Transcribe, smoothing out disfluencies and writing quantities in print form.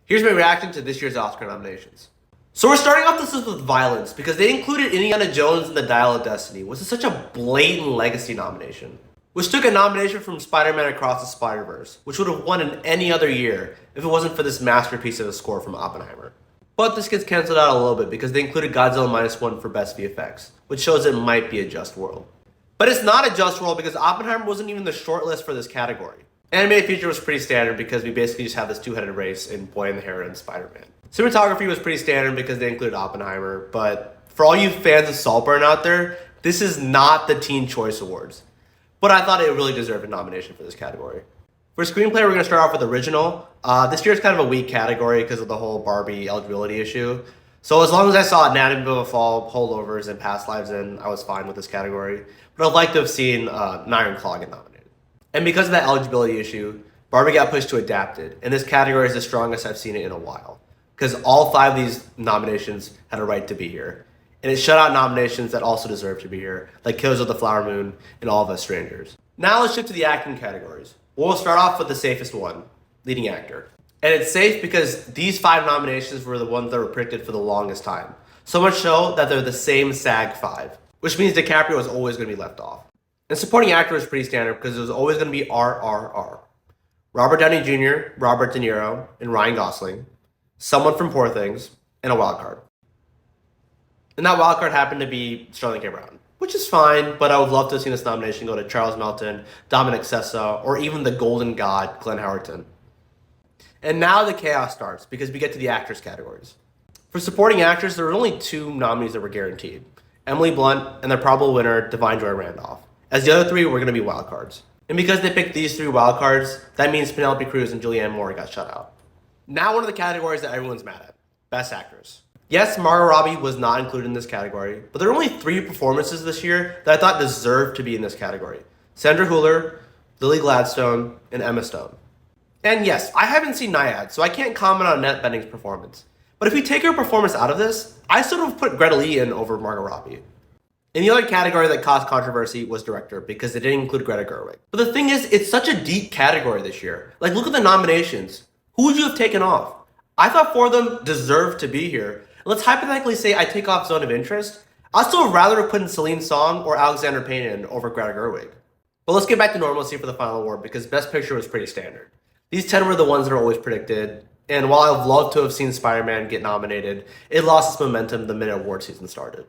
Here's my reaction to this year's Oscar nominations. So we're starting off this list with violence because they included Indiana Jones and the Dial of Destiny, which is such a blatant legacy nomination. Which took a nomination from Spider-Man Across the Spider-Verse, which would have won in any other year if it wasn't for this masterpiece of a score from Oppenheimer. But this gets cancelled out a little bit because they included Godzilla Minus One for Best VFX, which shows it might be a just world. But it's not a just world because Oppenheimer wasn't even the shortlist for this category. Animated feature was pretty standard because we basically just have this two-headed race in Boy and the Heron and Spider-Man. Cinematography was pretty standard because they included Oppenheimer, but for all you fans of Saltburn out there, this is not the Teen Choice Awards. But I thought it really deserved a nomination for this category. For screenplay, we're going to start off with original. This year is kind of a weak category because of the whole Barbie eligibility issue. So as long as I saw Anatomy of a Fall, Holdovers, and Past Lives in, I was fine with this category. But I'd like to have seen Iron Claw get nominated. And because of that eligibility issue, Barbie got pushed to Adapted. And this category is the strongest I've seen it in a while. Because all 5 of these nominations had a right to be here. And it shut out nominations that also deserve to be here, like Killers of the Flower Moon and All of Us Strangers. Now let's shift to the acting categories. We'll start off with the safest one, leading actor. And it's safe because these 5 nominations were the ones that were predicted for the longest time. So much so that they're the same SAG 5, which means DiCaprio was always going to be left off. And supporting actor was pretty standard because it was always going to be RRR. Robert Downey Jr., Robert De Niro, and Ryan Gosling, someone from Poor Things, and a wild card. And that wildcard happened to be Sterling K. Brown, which is fine, but I would love to have seen this nomination go to Charles Melton, Dominic Sessa, or even the golden god, Glenn Howerton. And now the chaos starts because we get to the actors categories. For supporting actors, there were only 2 nominees that were guaranteed, Emily Blunt and their probable winner, Divine Joy Randolph, as the other 3 were going to be wildcards. And because they picked these 3 wildcards, that means Penelope Cruz and Julianne Moore got shut out. Now one of the categories that everyone's mad at, Best Actress. Yes, Margot Robbie was not included in this category, but there are only 3 performances this year that I thought deserved to be in this category. Sandra Hüller, Lily Gladstone, and Emma Stone. And yes, I haven't seen Nyad, so I can't comment on Annette Bening's performance. But if we take her performance out of this, I sort of put Greta Lee in over Margot Robbie. And the other category that caused controversy was director, because it didn't include Greta Gerwig. But the thing is, it's such a deep category this year. Like, look at the nominations. Who would you have taken off? I thought 4 of them deserved to be here. Let's hypothetically say I take off Zone of Interest. I'd still rather have put in Celine Song or Alexander Payne in over Greta Gerwig. But let's get back to normalcy for the final award because Best Picture was pretty standard. These 10 were the ones that are always predicted, and while I've loved to have seen Spider-Man get nominated, it lost its momentum the minute award season started.